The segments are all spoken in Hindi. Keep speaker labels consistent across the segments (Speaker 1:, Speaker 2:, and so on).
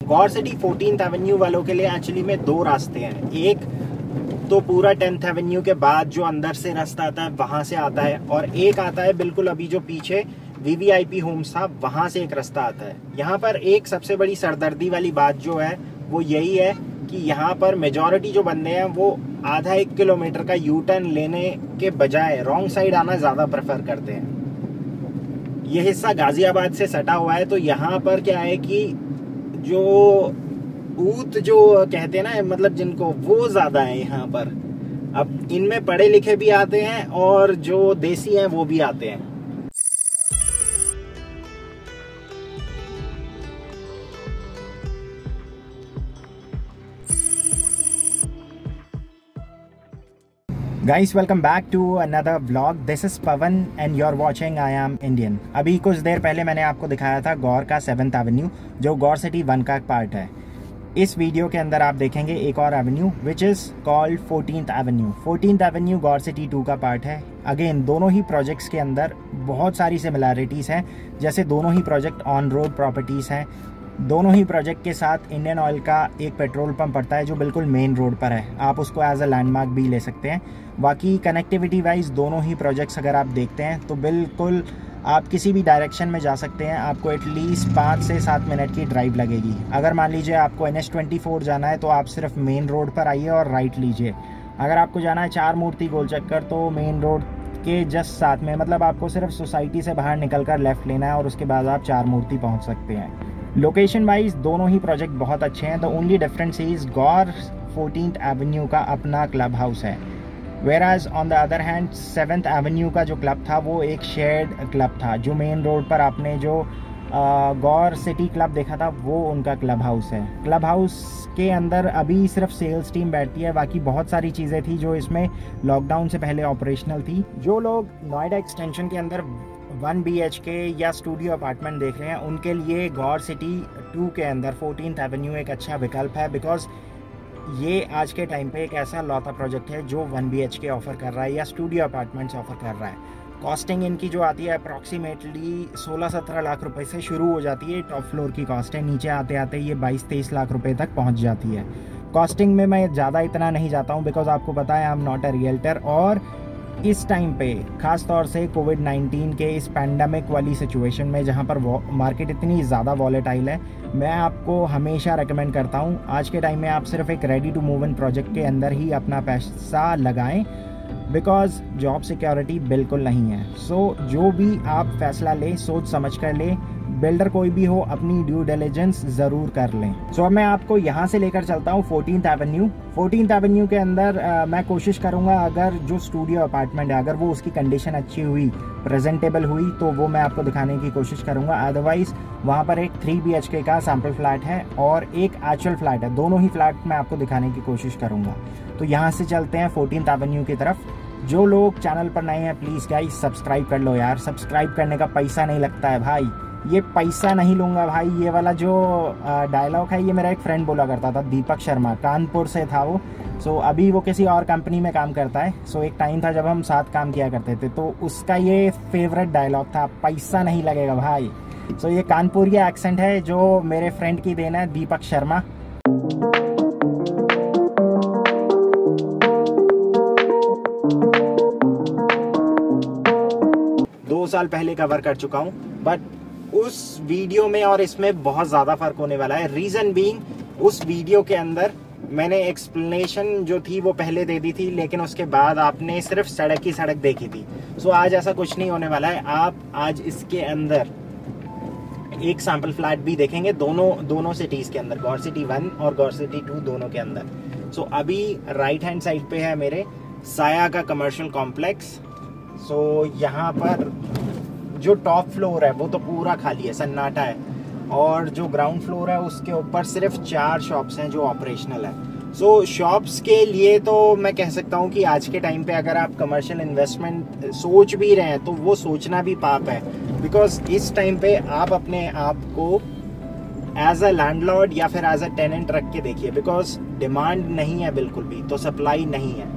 Speaker 1: गौर सिटी 14th एवेन्यू वालों के लिए एक्चुअली में दो रास्ते हैं। एक तो पूरा 10th एवेन्यू के बाद जो अंदर से रास्ता आता है वहां से आता है, और एक आता है बिल्कुल अभी जो पीछे VVIP होम्स था वहां से एक रास्ता आता है। यहाँ पर एक सबसे बड़ी सरदर्दी वाली बात जो है वो यही है कि यहाँ पर मेजॉरिटी जो बंदे हैं वो आधा 1 किलोमीटर का यू टर्न लेने के बजाय रॉन्ग साइड आना ज़्यादा प्रेफर करते हैं। ये हिस्सा गाजियाबाद से सटा हुआ है, तो यहाँ पर क्या है कि जो ऊत जो कहते हैं ना, मतलब जिनको, वो ज़्यादा है यहाँ पर। अब इनमें पढ़े लिखे भी आते हैं और जो देसी हैं वो भी आते हैं। Guys, welcome back to another vlog. This is Pawan and you are watching I am Indian. अभी कुछ देर पहले मैंने आपको दिखाया था गौर का 7th एवेन्यू, जो गौर सिटी 1 का पार्ट है। इस वीडियो के अंदर आप देखेंगे एक और Avenue which is called 14th Avenue. 14th Avenue Gaur city 2 का पार्ट है। अगेन दोनों ही प्रोजेक्ट्स के अंदर बहुत सारी सिमिलैरिटीज़ हैं, जैसे दोनों ही प्रोजेक्ट ऑन रोड प्रॉपर्टीज़ हैं। दोनों ही प्रोजेक्ट के साथ इंडियन ऑयल का एक पेट्रोल पंप पड़ता है जो बिल्कुल मेन रोड पर है। आप उसको एज अ लैंडमार्क भी ले सकते हैं। बाकी कनेक्टिविटी वाइज दोनों ही प्रोजेक्ट्स अगर आप देखते हैं तो बिल्कुल आप किसी भी डायरेक्शन में जा सकते हैं। आपको एटलीस्ट 5 से 7 मिनट की ड्राइव लगेगी। अगर मान लीजिए आपको NH24 जाना है तो आप सिर्फ मेन रोड पर आइए और राइट लीजिए। अगर आपको जाना है 4 मूर्ति गोल चक्कर तो मेन रोड के जस्ट साथ में, मतलब आपको सिर्फ सोसाइटी से बाहर निकलकर लेफ़्ट लेना है और उसके बाद आप 4 मूर्ति पहुँच सकते हैं। लोकेशन वाइज दोनों ही प्रोजेक्ट बहुत अच्छे हैं। The only difference is Gaur 14th avenue का अपना क्लब हाउस है, whereas on the other hand 7th avenue का जो क्लब था वो एक शेयर्ड क्लब था। जो मेन रोड पर आपने जो गौर सिटी क्लब देखा था वो उनका क्लब हाउस है। क्लब हाउस के अंदर अभी सिर्फ सेल्स टीम बैठती है, बाकी बहुत सारी चीज़ें थी जो इसमें लॉकडाउन से पहले ऑपरेशनल थी। जो लोग नोएडा एक्सटेंशन के अंदर 1 BHK या स्टूडियो अपार्टमेंट देख रहे हैं उनके लिए गौर सिटी 2 के अंदर 14th एवेन्यू एक अच्छा विकल्प है, बिकॉज ये आज के टाइम पे एक ऐसा लौता प्रोजेक्ट है जो 1 BHK ऑफर कर रहा है या स्टूडियो अपार्टमेंट्स ऑफर कर रहा है। कॉस्टिंग इनकी जो आती है अप्रॉक्सीमेटली 16-17 लाख रुपए से शुरू हो जाती है। टॉप फ्लोर की कॉस्ट है, नीचे आते आते ये 22-23 लाख रुपए तक पहुंच जाती है। कॉस्टिंग में मैं ज़्यादा इतना नहीं जाता हूँ, बिकॉज आपको पता है I am not a realtor, और इस टाइम पे ख़ास तौर से कोविड-19 के इस पैंडमिक वाली सिचुएशन में जहाँ पर मार्केट इतनी ज़्यादा वॉलेटाइल है, मैं आपको हमेशा रेकमेंड करता हूँ आज के टाइम में आप सिर्फ एक ready to move in project के अंदर ही अपना पैसा लगाएं, बिकॉज जॉब सिक्योरिटी बिल्कुल नहीं है। सो जो भी आप फैसला लें सोच समझ कर लें। बिल्डर कोई भी हो अपनी ड्यू डिलिजेंस ज़रूर कर लें। सो अब मैं आपको यहाँ से लेकर चलता हूँ 14th एवेन्यू। 14th एवेन्यू के अंदर मैं कोशिश करूँगा अगर जो स्टूडियो अपार्टमेंट है अगर वो उसकी कंडीशन अच्छी हुई, प्रेजेंटेबल हुई, तो वो मैं आपको दिखाने की कोशिश करूँगा। अदरवाइज़ वहाँ पर एक 3 BHK का सैम्पल फ्लैट है और एक एक्चुअल फ्लैट है। दोनों ही फ्लैट मैं आपको दिखाने की कोशिश करूँगा। तो यहाँ से चलते हैं 14th एवेन्यू की तरफ। जो लोग चैनल पर नए हैं प्लीज़ गाइस सब्सक्राइब कर लो यार। सब्सक्राइब करने का पैसा नहीं लगता है भाई, ये पैसा नहीं लूँगा भाई। ये वाला जो डायलॉग है ये मेरा एक फ्रेंड बोला करता था, दीपक शर्मा, कानपुर से था वो। सो अभी वो किसी और कंपनी में काम करता है। सो एक टाइम था जब हम साथ काम किया करते थे, तो उसका ये फेवरेट डायलॉग था, पैसा नहीं लगेगा भाई। सो ये कानपुरिया एक्सेंट है जो मेरे फ्रेंड की देन है, दीपक शर्मा। साल पहले कवर कर चुका हूं, बट उस वीडियो में और इसमें बहुत ज़्यादा फ़र्क होने वाला है। रीज़न बीइंग उस वीडियो के अंदर मैंने एक्सप्लेनेशन जो थी वो पहले दे दी थी, लेकिन उसके बाद आपने सिर्फ सड़क की सड़क देखी थी। सो आज ऐसा कुछ नहीं होने वाला है। आप आज इसके अंदर एक सैम्पल फ्लैट भी देखेंगे दोनों सिटीज़ के अंदर, गौर सिटी 1 और गौर सिटी 2 दोनों के अंदर। सो अभी राइट हैंड साइड पे है मेरे साया का कमर्शियल कॉम्प्लेक्स। सो यहाँ पर जो टॉप फ्लोर है वो तो पूरा खाली है, सन्नाटा है, और जो ग्राउंड फ्लोर है उसके ऊपर सिर्फ 4 शॉप्स हैं जो ऑपरेशनल है। सो शॉप्स के लिए तो मैं कह सकता हूँ कि आज के टाइम पे अगर आप कमर्शियल इन्वेस्टमेंट सोच भी रहे हैं तो वो सोचना भी पाप है, बिकॉज इस टाइम पे आप अपने आप को एज अ लैंडलॉर्ड या फिर एज अ टेनेंट रख के देखिए, बिकॉज डिमांड नहीं है बिल्कुल भी, तो सप्लाई नहीं है।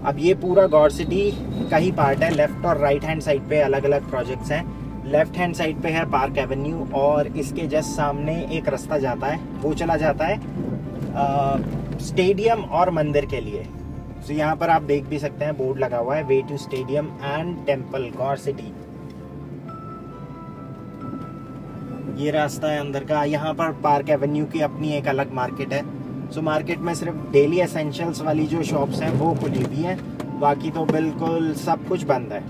Speaker 1: अब ये पूरा गौर सिटी का ही पार्ट है। लेफ्ट और राइट हैंड साइड पे अलग अलग प्रोजेक्ट्स हैं। लेफ्ट हैंड साइड पे है पार्क एवेन्यू और इसके जस्ट सामने एक रास्ता जाता है, वो चला जाता है स्टेडियम और मंदिर के लिए। तो यहाँ पर आप देख भी सकते हैं, बोर्ड लगा हुआ है, way to stadium and temple Gaur city. ये रास्ता है अंदर का। यहाँ पर पार्क एवेन्यू की अपनी एक अलग मार्केट है। सो मार्केट में सिर्फ डेली एसेंशियल्स वाली जो शॉप्स हैं वो खुली हुई हैं, बाकी तो बिल्कुल सब कुछ बंद है।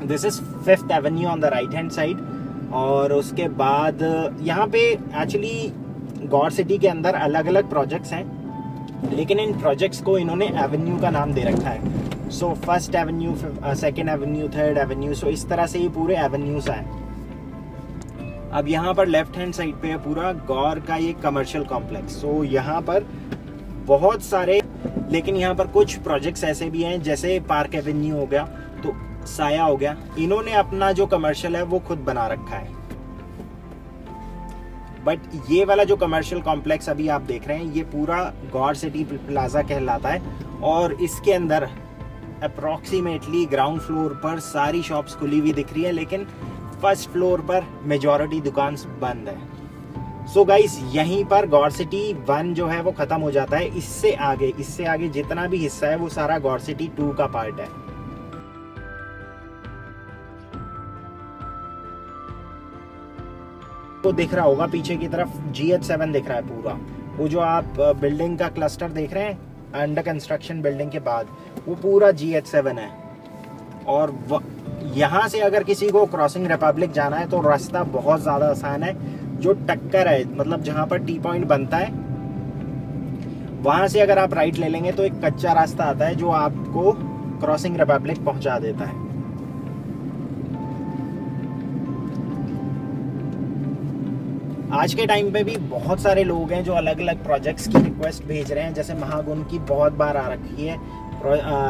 Speaker 1: This is 5th Avenue on the right hand side. और उसके बाद यहाँ पे एक्चुअली गौर सिटी के अंदर अलग अलग प्रोजेक्ट्स हैं, लेकिन इन प्रोजेक्ट्स को इन्होंने एवेन्यू का नाम दे रखा है। So 1st avenue, 2nd avenue, 3rd avenue, so इस तरह से ये पूरे एवेन्यूज हैं। अब यहाँ पर लेफ्ट हैंड साइड पे है पूरा गौर का ये कमर्शियल कॉम्प्लेक्स। सो यहाँ पर बहुत सारे, लेकिन यहाँ पर कुछ प्रोजेक्ट्स ऐसे भी हैं, जैसे पार्क एवेन्यू हो गया, तो साया हो गया, इन्होंने अपना जो कमर्शियल है वो खुद बना रखा है। बट ये वाला जो कमर्शियल कॉम्प्लेक्स अभी आप देख रहे हैं, ये पूरा गौर सिटी प्लाजा कहलाता है। और इसके अंदर अप्रॉक्सीमेटली ग्राउंड फ्लोर पर सारी शॉप्स खुली हुई दिख रही है, लेकिन 1st फ्लोर पर मेजॉरिटी दुकान बंद है। सो गाइस, यहीं पर गौर सिटी 1 जो है वो खत्म हो जाता है। इससे आगे जितना भी हिस्सा है वो सारा गौर सिटी 2 का पार्ट है। तो दिख रहा होगा पीछे की तरफ GH7 दिख रहा है पूरा। वो जो आप बिल्डिंग का क्लस्टर देख रहे हैं अंडर कंस्ट्रक्शन बिल्डिंग के बाद, वो पूरा GH7 है। और यहाँ से अगर किसी को क्रॉसिंग रिपब्लिक जाना है तो रास्ता बहुत ज़्यादा आसान है। जो टक्कर है, मतलब जहाँ पर टी पॉइंट बनता है, वहाँ से अगर आप राइट ले लेंगे तो एक कच्चा रास्ता आता है जो आपको क्रॉसिंग रिपब्लिक पहुँचा देता है। आज के टाइम पे भी बहुत सारे लोग हैं जो अलग अलग प्रोजेक्ट्स की रिक्वेस्ट भेज रहे हैं। जैसे महागुन की बहुत बार आ रखी है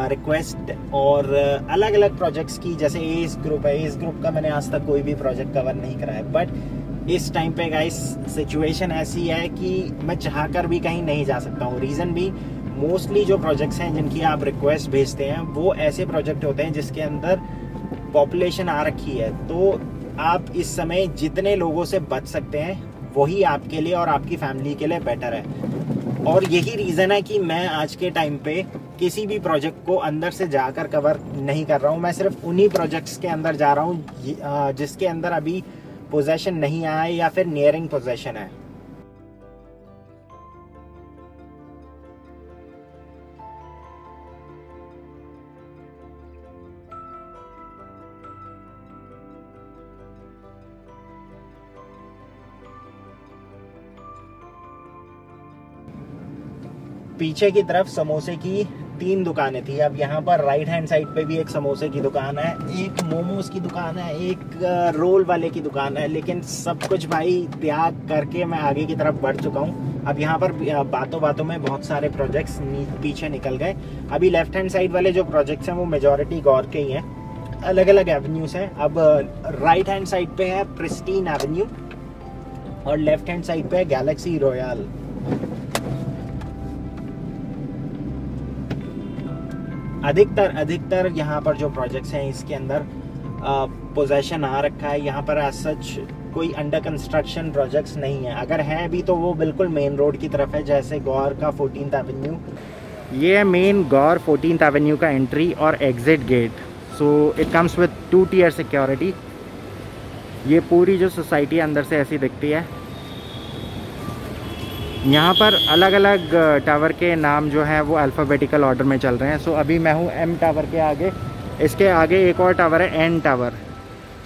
Speaker 1: रिक्वेस्ट, और अलग अलग प्रोजेक्ट्स की, जैसे एस ग्रुप है। एस ग्रुप का मैंने आज तक कोई भी प्रोजेक्ट कवर नहीं करा है, बट इस टाइम पे गाइस सिचुएशन ऐसी है कि मैं चाहकर भी कहीं नहीं जा सकता हूँ। रीज़न भी, मोस्टली जो प्रोजेक्ट्स हैं जिनकी आप रिक्वेस्ट भेजते हैं वो ऐसे प्रोजेक्ट होते हैं जिसके अंदर पॉपुलेशन आ रखी है। तो आप इस समय जितने लोगों से बच सकते हैं वही आपके लिए और आपकी फैमिली के लिए बेटर है। और यही रीज़न है कि मैं आज के टाइम पे किसी भी प्रोजेक्ट को अंदर से जाकर कवर नहीं कर रहा हूँ। मैं सिर्फ उन्हीं प्रोजेक्ट्स के अंदर जा रहा हूँ जिसके अंदर अभी पोजेशन नहीं आया है या फिर नियरिंग पोजेशन है। पीछे की तरफ समोसे की 3 दुकानें थी। अब यहाँ पर राइट हैंड साइड पे भी एक समोसे की दुकान है, एक मोमोज की दुकान है, एक रोल वाले की दुकान है। लेकिन सब कुछ भाई त्याग करके मैं आगे की तरफ बढ़ चुका हूँ। अब यहाँ पर बातों बातों में बहुत सारे प्रोजेक्ट्स पीछे निकल गए। अभी लेफ्ट हैंड साइड वाले जो प्रोजेक्ट्स हैं वो मेजॉरिटी गौर के ही हैं। अलग अलग एवेन्यूज हैं। अब राइट हैंड साइड पे है प्रिस्टीन एवेन्यू और लेफ्ट हैंड साइड पे है गैलेक्सी रॉयल। अधिकतर यहाँ पर जो प्रोजेक्ट्स हैं इसके अंदर पोजेशन आ रखा है। यहाँ पर एज सच कोई अंडर कंस्ट्रक्शन प्रोजेक्ट्स नहीं है। अगर है भी तो वो बिल्कुल मेन रोड की तरफ है, जैसे गौर का 14th एवेन्यू। ये है मेन गौर 14th एवेन्यू का एंट्री और exit gate. So it comes with 2 tier security. ये पूरी जो सोसाइटी अंदर से ऐसी दिखती है। यहाँ पर अलग अलग टावर के नाम जो हैं वो अल्फ़ाबेटिकल ऑर्डर में चल रहे हैं। सो अभी मैं हूँ M टावर के आगे। इसके आगे एक और टावर है N टावर।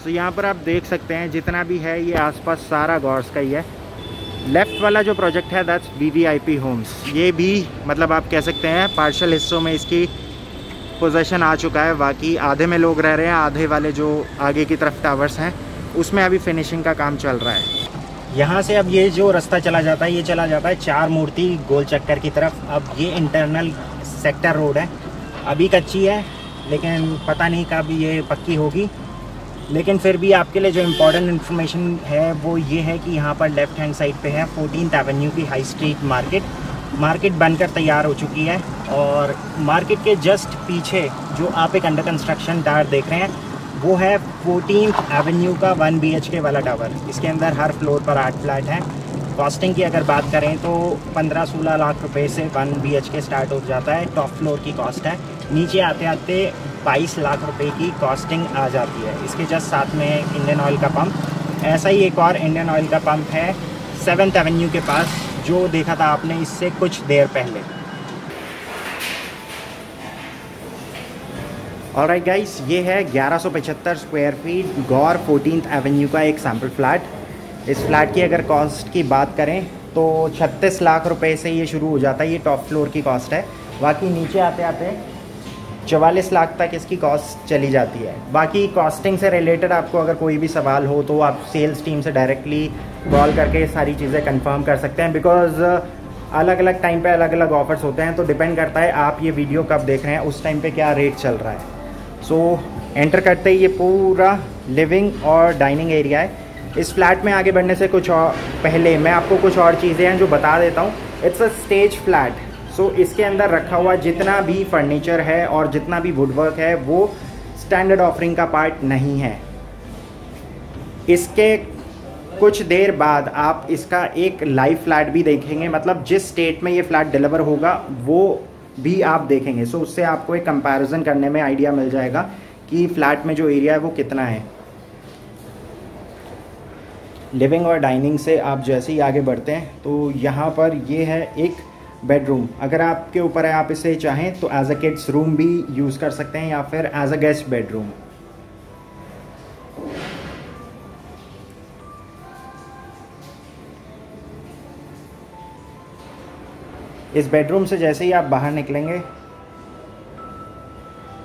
Speaker 1: सो यहाँ पर आप देख सकते हैं जितना भी है ये आसपास सारा गौर्स का ही है। लेफ़्ट वाला जो प्रोजेक्ट है दैट्स VVIP होम्स। ये भी मतलब आप कह सकते हैं पार्शल हिस्सों में इसकी पोजेशन आ चुका है। बाकी आधे में लोग रह रहे हैं, आधे वाले जो आगे की तरफ टावर्स हैं उसमें अभी फिनिशिंग का काम चल रहा है। यहाँ से अब ये जो रास्ता चला जाता है, ये चला जाता है 4 मूर्ति गोल चक्कर की तरफ। अब ये इंटरनल सेक्टर रोड है, अभी कच्ची है लेकिन पता नहीं कब ये पक्की होगी। लेकिन फिर भी आपके लिए जो इम्पोर्टेंट इन्फॉर्मेशन है वो ये है कि यहाँ पर लेफ़्ट हैंड साइड पे है 14th एवेन्यू की हाई स्ट्रीट मार्केट। मार्केट बनकर तैयार हो चुकी है और मार्केट के जस्ट पीछे जो आप एक अंडर कंस्ट्रक्शन टावर देख रहे हैं वो है 14th एवेन्यू का 1 BHK वाला टावर। इसके अंदर हर फ्लोर पर 8 फ्लैट हैं। कॉस्टिंग की अगर बात करें तो 15-16 लाख रुपए से 1 BHK स्टार्ट हो जाता है, टॉप फ्लोर की कॉस्ट है। नीचे आते आते 22 लाख रुपए की कॉस्टिंग आ जाती है। इसके जस्ट साथ में इंडियन ऑयल का पंप, ऐसा ही एक और इंडियन ऑयल का पंप है 7th एवेन्यू के पास, जो देखा था आपने इससे कुछ देर पहले। ऑलराइट गाइस, ये है 1175 स्क्वायर फीट गौर 14th एवेन्यू का एक सैम्पल फ्लैट। इस फ्लैट की अगर कॉस्ट की बात करें तो 36 लाख रुपए से ये शुरू हो जाता है, ये टॉप फ्लोर की कॉस्ट है। बाकी नीचे आते आते 44 लाख तक इसकी कॉस्ट चली जाती है। बाकी कॉस्टिंग से रिलेटेड आपको अगर कोई भी सवाल हो तो आप सेल्स टीम से डायरेक्टली कॉल करके सारी चीज़ें कंफर्म कर सकते हैं, बिकॉज़ अलग अलग टाइम पे अलग अलग ऑफर्स होते हैं, तो डिपेंड करता है आप ये वीडियो कब देख रहे हैं, उस टाइम पे क्या रेट चल रहा है। सो एंटर करते ही ये पूरा लिविंग और डाइनिंग एरिया है। इस फ्लैट में आगे बढ़ने से कुछ और पहले मैं आपको कुछ और चीज़ें हैं जो बता देता हूँ। इट्स अ स्टेज फ्लैट, सो इसके अंदर रखा हुआ जितना भी फर्नीचर है और जितना भी वुडवर्क है वो स्टैंडर्ड ऑफरिंग का पार्ट नहीं है। इसके कुछ देर बाद आप इसका एक लाइव फ्लैट भी देखेंगे, मतलब जिस स्टेट में ये फ्लैट डिलीवर होगा वो भी आप देखेंगे। सो उससे आपको एक कंपैरिजन करने में आइडिया मिल जाएगा कि फ्लैट में जो एरिया है वो कितना है। लिविंग और डाइनिंग से आप जैसे ही आगे बढ़ते हैं तो यहाँ पर ये है एक बेडरूम। अगर आपके ऊपर है, आप इसे चाहें तो एज अ किड्स रूम भी यूज़ कर सकते हैं या फिर एज अ गेस्ट बेडरूम। इस बेडरूम से जैसे ही आप बाहर निकलेंगे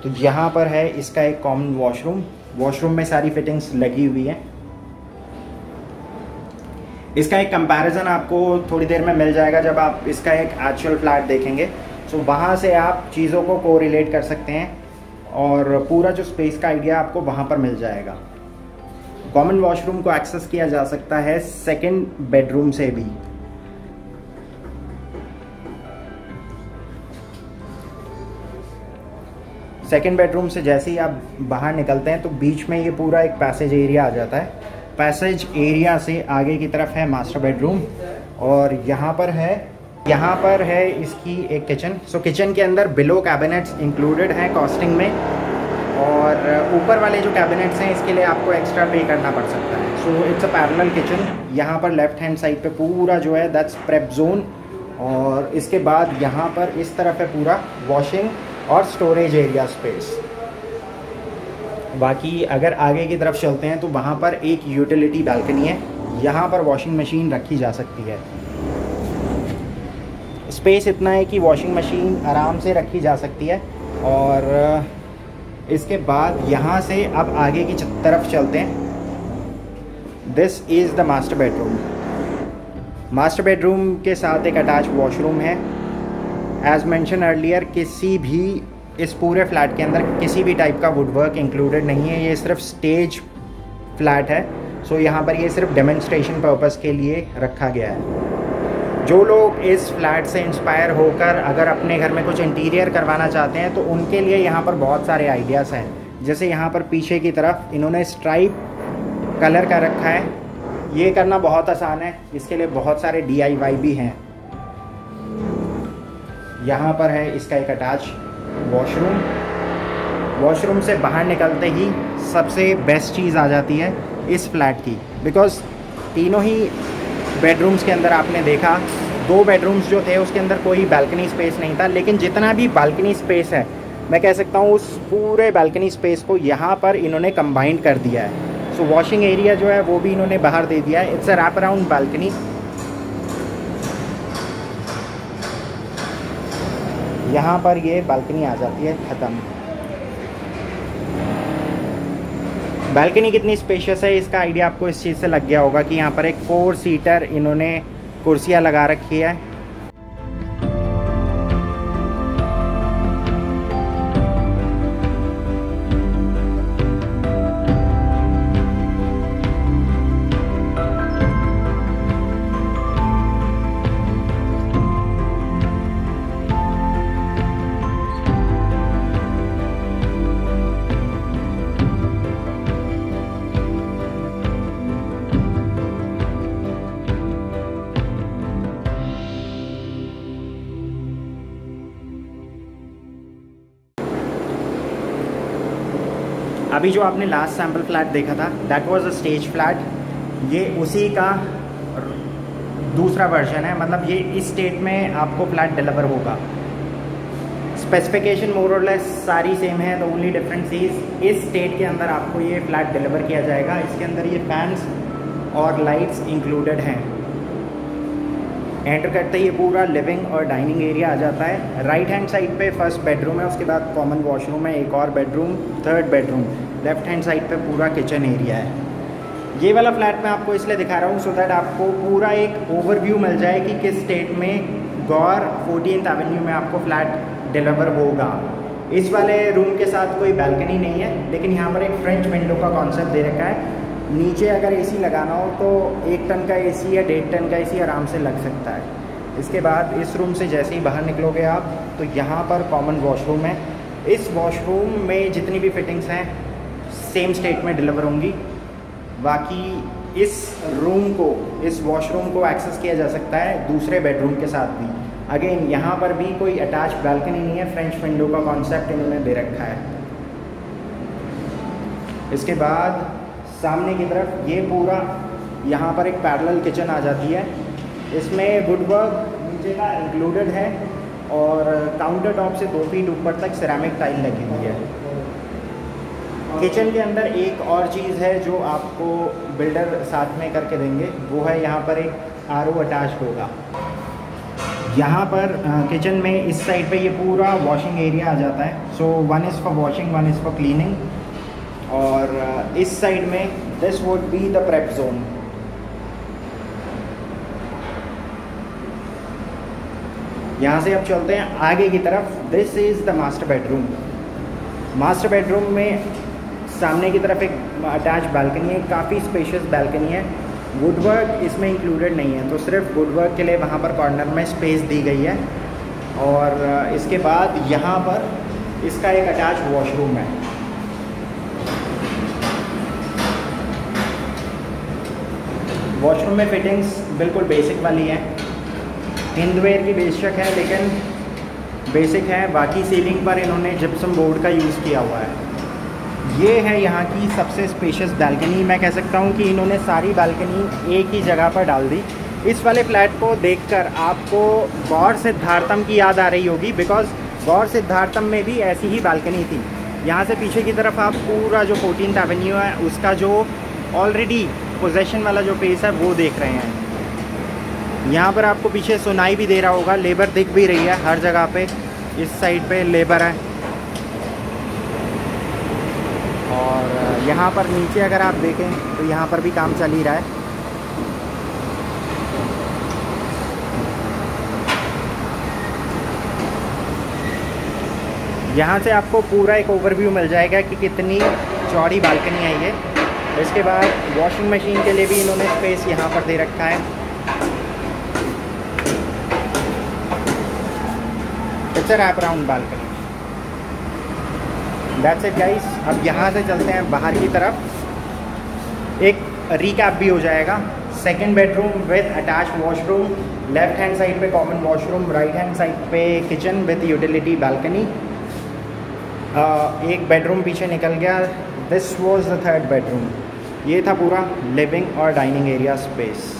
Speaker 1: तो यहाँ पर है इसका एक कॉमन वॉशरूम। वॉशरूम में सारी फिटिंग्स लगी हुई हैं। इसका एक कंपैरिजन आपको थोड़ी देर में मिल जाएगा जब आप इसका एक एक्चुअल फ्लैट देखेंगे। सो वहाँ से आप चीज़ों को कोरिलेट कर सकते हैं और पूरा जो स्पेस का आइडिया आपको वहाँ पर मिल जाएगा। कॉमन वॉशरूम को एक्सेस किया जा सकता है सेकंड बेडरूम से भी। सेकेंड बेडरूम से जैसे ही आप बाहर निकलते हैं तो बीच में ये पूरा एक पैसेज एरिया आ जाता है। पैसेज एरिया से आगे की तरफ है मास्टर बेडरूम और यहाँ पर है इसकी एक किचन। सो किचन के अंदर बिलो कैबिनेट्स इंक्लूडेड हैं कॉस्टिंग में, और ऊपर वाले जो कैबिनेट्स हैं इसके लिए आपको एक्स्ट्रा पे करना पड़ सकता है। So it's a parallel kitchen. यहाँ पर लेफ्ट हैंड साइड पे पूरा जो है दैट्स प्रेप जोन, और इसके बाद यहाँ पर इस तरफ है पूरा वॉशिंग और स्टोरेज एरिया स्पेस। बाकी अगर आगे की तरफ चलते हैं तो वहाँ पर एक यूटिलिटी बालकनी है, यहाँ पर वॉशिंग मशीन रखी जा सकती है। स्पेस इतना है कि वॉशिंग मशीन आराम से रखी जा सकती है। और इसके बाद यहाँ से अब आगे की तरफ चलते हैं। This is the master bedroom. Master bedroom के साथ एक अटैच वॉशरूम है। एज मेंशन अर्लियर, किसी भी इस पूरे फ्लैट के अंदर किसी भी टाइप का वुडवर्क इंक्लूडेड नहीं है, ये सिर्फ स्टेज फ्लैट है। सो यहाँ पर ये सिर्फ डेमोन्स्ट्रेशन पर्पस के लिए रखा गया है। जो लोग इस फ्लैट से इंस्पायर होकर अगर अपने घर में कुछ इंटीरियर करवाना चाहते हैं तो उनके लिए यहाँ पर बहुत सारे आइडियाज़ हैं। जैसे यहाँ पर पीछे की तरफ इन्होंने स्ट्राइप कलर का रखा है। ये करना बहुत आसान है, इसके लिए बहुत सारे DIY भी हैं। यहाँ पर है इसका एक अटैच वॉशरूम। वॉशरूम से बाहर निकलते ही सबसे बेस्ट चीज़ आ जाती है इस फ्लैट की, बिकॉज़ तीनों ही बेडरूम्स के अंदर आपने देखा 2 बेडरूम्स जो थे उसके अंदर कोई बालकनी स्पेस नहीं था, लेकिन जितना भी बालकनी स्पेस है मैं कह सकता हूँ उस पूरे बालकनी स्पेस को यहाँ पर इन्होंने कंबाइंड कर दिया है। सो वॉशिंग एरिया जो है वो भी इन्होंने बाहर दे दिया है। It's a wrap around balcony. यहाँ पर ये बालकनी आ जाती है ख़त्म। बालकनी कितनी स्पेशियस है इसका आइडिया आपको इस चीज़ से लग गया होगा कि यहाँ पर एक 4 सीटर इन्होंने कुर्सियाँ लगा रखी है। अभी जो आपने लास्ट सैम्पल फ्लैट देखा था that was a stage flat, ये उसी का दूसरा वर्जन है। मतलब ये इस स्टेट में आपको फ्लैट डिलीवर होगा। स्पेसिफिकेशन मोर और लेस सारी सेम है। द ओनली डिफरेंस इज इस स्टेट के अंदर आपको ये फ्लैट डिलीवर किया जाएगा। इसके अंदर ये फैंस और लाइट्स इंक्लूडेड हैं। एंटर करते ही ये पूरा लिविंग और डाइनिंग एरिया आ जाता है। राइट हैंड साइड पे फर्स्ट बेडरूम है, उसके बाद कॉमन वॉशरूम है, एक और bedroom, third bedroom. Left hand side पे पूरा किचन एरिया है। ये वाला फ्लैट मैं आपको इसलिए दिखा रहा हूँ सो दैट आपको पूरा एक ओवरव्यू मिल जाए कि किस स्टेट में गौर 14th एवेन्यू में आपको फ्लैट डिलीवर होगा। इस वाले रूम के साथ कोई बैल्कनी नहीं है, लेकिन यहाँ पर एक फ्रेंच विंडो का कॉन्सेप्ट दे रखा है। नीचे अगर एसी लगाना हो तो 1 टन का एसी या 1.5 टन का एसी आराम से लग सकता है। इसके बाद इस रूम से जैसे ही बाहर निकलोगे आप तो यहाँ पर कॉमन वॉशरूम है। इस वॉशरूम में जितनी भी फिटिंग्स हैं सेम स्टेट में डिलीवर होंगी। बाकी इस रूम को, इस वॉशरूम को एक्सेस किया जा सकता है दूसरे बेडरूम के साथ भी। अगेन यहाँ पर भी कोई अटैच बैल्कनी नहीं है, फ्रेंच विंडो का कॉन्सेप्ट इन्होंने दे रखा है। इसके बाद सामने की तरफ ये पूरा यहाँ पर एक पैरेलल किचन आ जाती है। इसमें वुडवर्क नीचे का इंक्लूडेड है और काउंटर टॉप से 2 फीट ऊपर तक सिरेमिक टाइल लगी हुई है। किचन के अंदर एक और चीज़ है जो आपको बिल्डर साथ में करके देंगे, वो है यहाँ पर एक आरओ अटैच्ड होगा। यहाँ पर किचन में इस साइड पे ये पूरा वॉशिंग एरिया आ जाता है। सो 1 is for washing, 1 is for cleaning. और इस साइड में this would be the prep zone. यहाँ से अब चलते हैं आगे की तरफ। This is the master bedroom. Master bedroom में सामने की तरफ एक अटैच बालकनी है, काफ़ी स्पेशियस बालकनी है। वुडवर्क इसमें इंक्लूडेड नहीं है, तो सिर्फ वुडवर्क के लिए वहाँ पर कॉर्नर में स्पेस दी गई है। और इसके बाद यहाँ पर इसका एक अटैच वॉशरूम है। वॉशरूम में फिटिंग्स बिल्कुल बेसिक वाली है। हिंदवेयर की बेशक है लेकिन बेसिक है। बाकी सीलिंग पर इन्होंने जिप्सम बोर्ड का यूज़ किया हुआ है। ये है यहाँ की सबसे स्पेशियस बालकनी। मैं कह सकता हूँ कि इन्होंने सारी बालकनी एक ही जगह पर डाल दी। इस वाले फ्लैट को देखकर आपको गौर सिद्धार्थम की याद आ रही होगी, बिकॉज गौर सिद्धार्थम में भी ऐसी ही बालकनी थी। यहाँ से पीछे की तरफ आप पूरा जो 14th एवेन्यू है उसका जो ऑलरेडी पोजेशन वाला जो फेस है वो देख रहे हैं। यहाँ पर आपको पीछे सुनाई भी दे रहा होगा, लेबर दिख भी रही है हर जगह पे। इस साइड पे लेबर है और यहाँ पर नीचे अगर आप देखें तो यहाँ पर भी काम चल ही रहा है। यहाँ से आपको पूरा एक ओवरव्यू मिल जाएगा कि कितनी चौड़ी बालकनी है ये। इसके बाद वॉशिंग मशीन के लिए भी इन्होंने स्पेस यहाँ पर दे रखा है। It's a wrap around balcony. That's it guys. अब यहाँ से चलते हैं बाहर की तरफ। एक रिकैप भी हो जाएगा। Second bedroom with attach washroom, left hand side पे common washroom, right hand side पे किचन विद यूटिलिटी बालकनी। एक बेडरूम पीछे निकल गया। This was the third bedroom. ये था पूरा लिविंग और डाइनिंग एरिया स्पेस।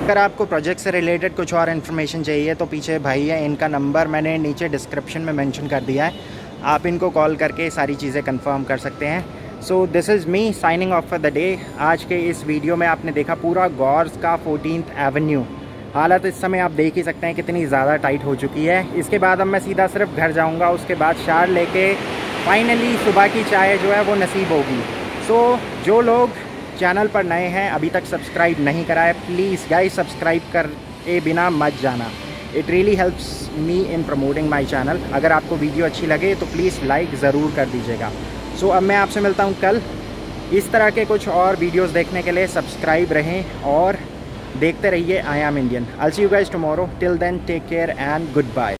Speaker 1: अगर आपको प्रोजेक्ट से रिलेटेड कुछ और इन्फॉर्मेशन चाहिए तो पीछे भाई है, इनका नंबर मैंने नीचे डिस्क्रिप्शन में मेंशन कर दिया है। आप इनको कॉल करके सारी चीज़ें कंफर्म कर सकते हैं। So this is me signing off for the day. आज के इस वीडियो में आपने देखा पूरा गौर्स का 14th एवेन्यू। हालत इस समय आप देख ही सकते हैं कितनी ज़्यादा टाइट हो चुकी है। इसके बाद अब मैं सीधा सिर्फ घर जाऊंगा, उसके बाद शार लेके फाइनली सुबह की चाय जो है वो नसीब होगी। सो जो लोग चैनल पर नए हैं, अभी तक सब्सक्राइब नहीं करा है, प्लीज़ गाइस सब्सक्राइब करे बिना मत जाना। It really helps me in promoting my channel. अगर आपको वीडियो अच्छी लगे तो प्लीज़ लाइक ज़रूर कर दीजिएगा। सो अब मैं आपसे मिलता हूँ कल। इस तरह के कुछ और वीडियोज़ देखने के लिए सब्सक्राइब रहें और देखते रहिए I am Indian. I see you guys tomorrow. Till then take care and good bye.